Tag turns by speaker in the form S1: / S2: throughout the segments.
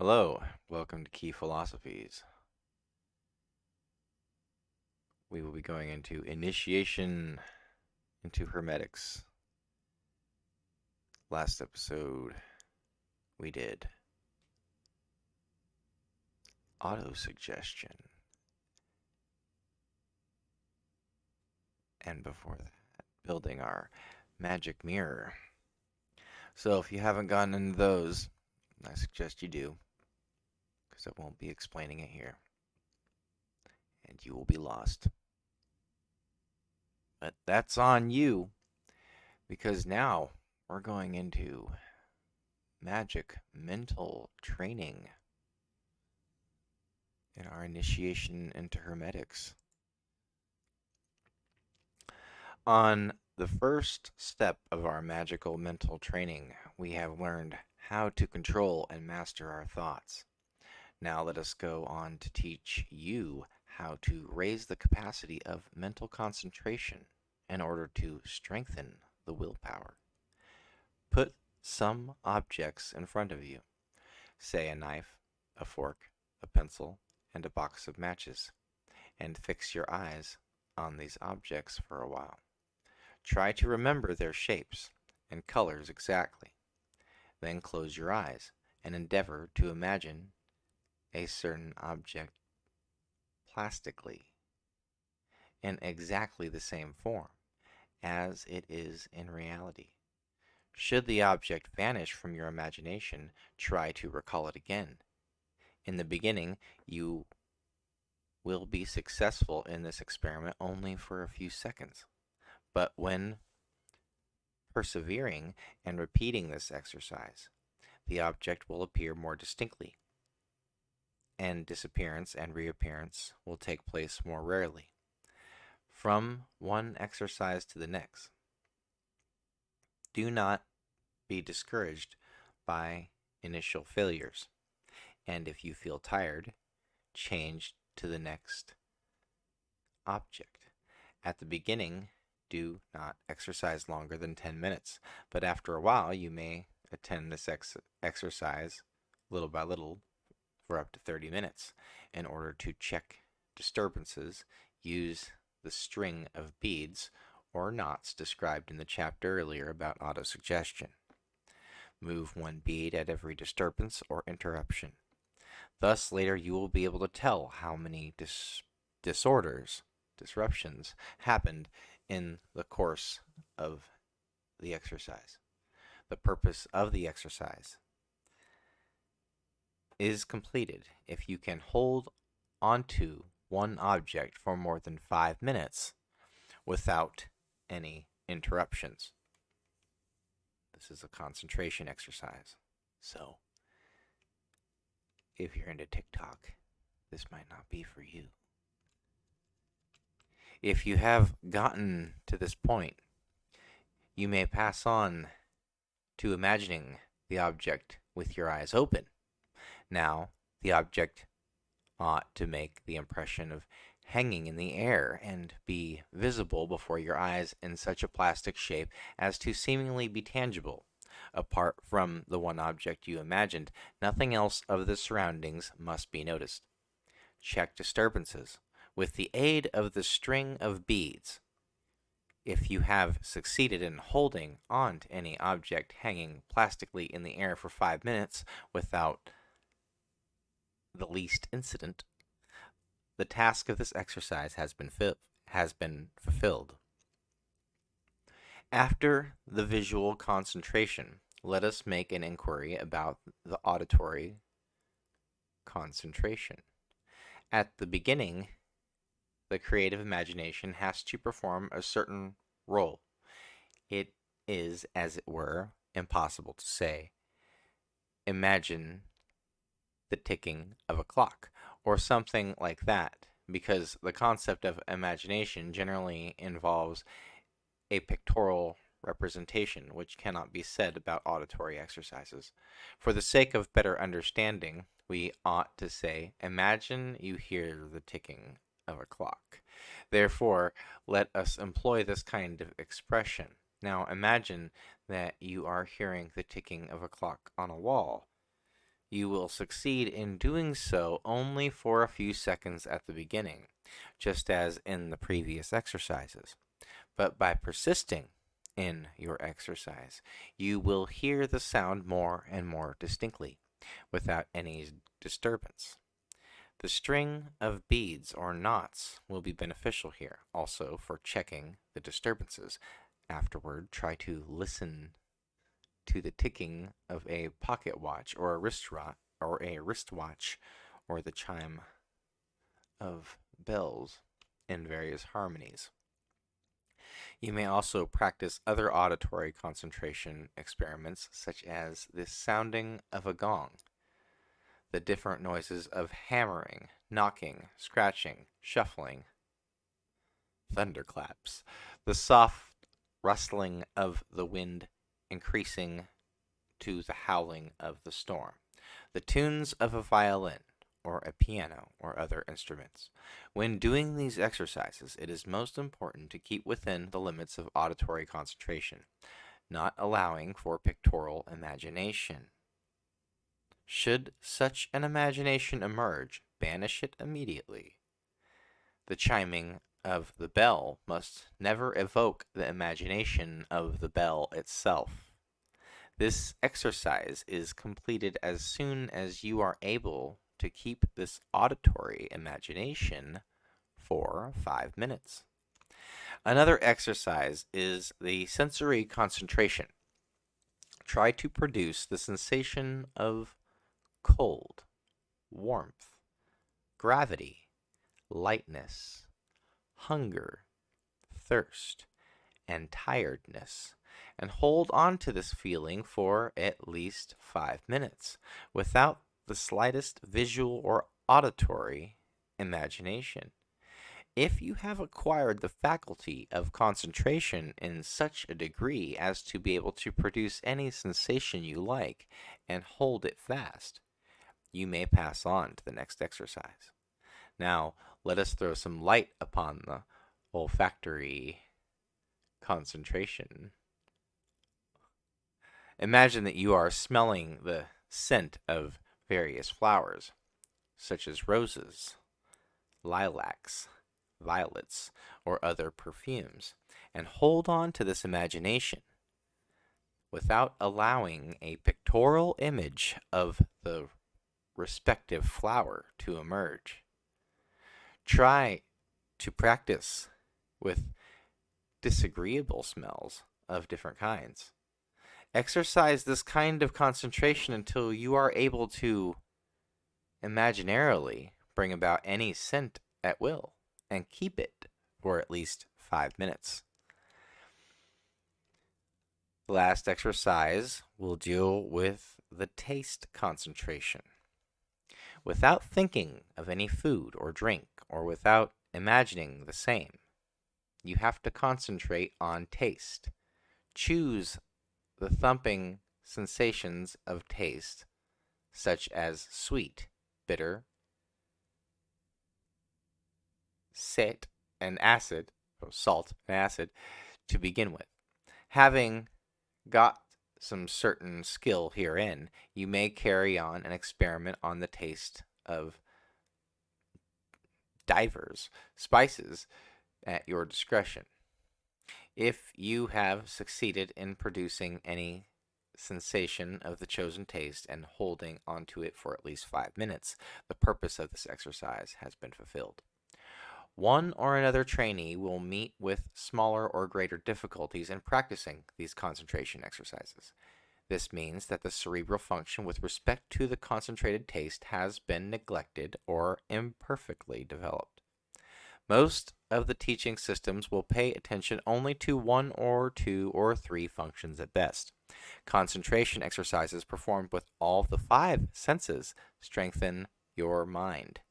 S1: Hello, welcome to Key Philosophies. We will be going into Initiation into Hermetics. Last episode, we did autosuggestion. And before that, building our magic mirror. So if you haven't gotten into those, I suggest you do, because I won't be explaining it here. And you will be lost. But that's on you, because now we're going into magic mental training in our initiation into Hermetics. On the first step of our magical mental training, we have learned how to control and master our thoughts. Now let us go on to teach you how to raise the capacity of mental concentration in order to strengthen the willpower. Put some objects in front of you, say a knife, a fork, a pencil, and a box of matches, and fix your eyes on these objects for a while. Try to remember their shapes and colors exactly. Then close your eyes and endeavor to imagine a certain object plastically in exactly the same form as it is in reality. Should the object vanish from your imagination, try to recall it again. In the beginning, you will be successful in this experiment only for a few seconds. But when persevering and repeating this exercise, the object will appear more distinctly, and disappearance and reappearance will take place more rarely. From one exercise to the next, do not be discouraged by initial failures, and if you feel tired, change to the next object. At the beginning, do not exercise longer than 10 minutes, but after a while you may attend this exercise little by little for up to 30 minutes. In order to check disturbances, use the string of beads or knots described in the chapter earlier about autosuggestion. Move one bead at every disturbance or interruption. Thus, later you will be able to tell how many disruptions happened in the course of the exercise. The purpose of the exercise is completed if you can hold onto one object for more than 5 minutes without any interruptions. This is a concentration exercise. So, if you're into TikTok, this might not be for you. If you have gotten to this point, you may pass on to imagining the object with your eyes open. Now, the object ought to make the impression of hanging in the air and be visible before your eyes in such a plastic shape as to seemingly be tangible. Apart from the one object you imagined, nothing else of the surroundings must be noticed. Check disturbances with the aid of the string of beads. If you have succeeded in holding on to any object hanging plastically in the air for 5 minutes without the least incident, the task of this exercise has been fulfilled. After the visual concentration, let us make an inquiry about the auditory concentration. At the beginning, the creative imagination has to perform a certain role. It is, as it were, impossible to say, imagine the ticking of a clock, or something like that, because the concept of imagination generally involves a pictorial representation, which cannot be said about auditory exercises. For the sake of better understanding, we ought to say, imagine you hear the ticking of a clock. Therefore, let us employ this kind of expression. Now imagine that you are hearing the ticking of a clock on a wall. You will succeed in doing so only for a few seconds at the beginning, just as in the previous exercises. But by persisting in your exercise, you will hear the sound more and more distinctly, without any disturbance. The string of beads or knots will be beneficial here, also for checking the disturbances. Afterward, try to listen to the ticking of a pocket watch or a wristwatch or the chime of bells in various harmonies. You may also practice other auditory concentration experiments, such as the sounding of a gong, the different noises of hammering, knocking, scratching, shuffling, thunderclaps, the soft rustling of the wind increasing to the howling of the storm, the tunes of a violin or a piano or other instruments. When doing these exercises, it is most important to keep within the limits of auditory concentration, not allowing for pictorial imagination. Should such an imagination emerge, banish it immediately. The chiming of the bell must never evoke the imagination of the bell itself. This exercise is completed as soon as you are able to keep this auditory imagination for 5 minutes. Another exercise is the sensory concentration. Try to produce the sensation of cold, warmth, gravity, lightness, hunger, thirst, and tiredness, and hold on to this feeling for at least 5 minutes without the slightest visual or auditory imagination. If you have acquired the faculty of concentration in such a degree as to be able to produce any sensation you like and hold it fast, you may pass on to the next exercise. Now, let us throw some light upon the olfactory concentration. Imagine that you are smelling the scent of various flowers, such as roses, lilacs, violets, or other perfumes, and hold on to this imagination without allowing a pictorial image of the respective flower to emerge. Try to practice with disagreeable smells of different kinds. Exercise this kind of concentration until you are able to imaginarily bring about any scent at will and keep it for at least 5 minutes. The last exercise will deal with the taste concentration. Without thinking of any food or drink, or without imagining the same, you have to concentrate on taste. Choose the thumping sensations of taste, such as sweet, bitter, salt and acid, to begin with. Having got some certain skill herein, you may carry on an experiment on the taste of divers spices at your discretion. If you have succeeded in producing any sensation of the chosen taste and holding onto it for at least 5 minutes, the purpose of this exercise has been fulfilled. One or another trainee will meet with smaller or greater difficulties in practicing these concentration exercises. This means that the cerebral function with respect to the concentrated taste has been neglected or imperfectly developed. Most of the teaching systems will pay attention only to 1 or 2 or 3 functions at best. Concentration exercises performed with all the 5 senses strengthen your mind,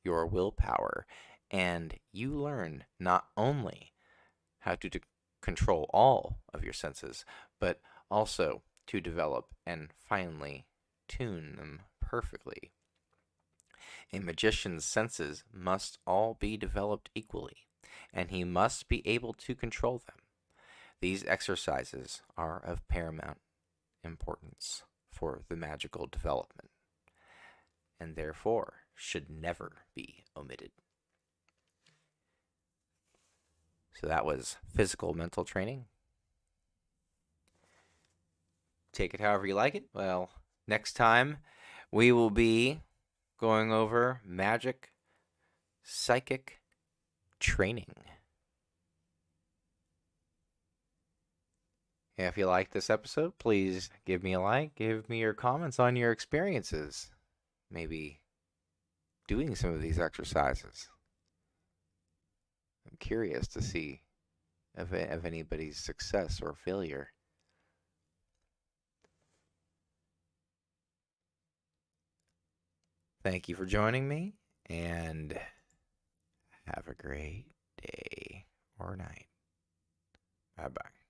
S1: your willpower, and you learn not only how to control all of your senses, but also to develop and finally tune them perfectly. A magician's senses must all be developed equally, and he must be able to control them. These exercises are of paramount importance for the magical development. and therefore should never be omitted. So that was physical mental training. Take it however you like it. Well, next time we will be going over magic psychic training. If you like this episode, please give me a like. Give me your comments on your experiences. Maybe doing some of these exercises. I'm curious to see of anybody's success or failure. Thank you for joining me, and have a great day or night. Bye-bye.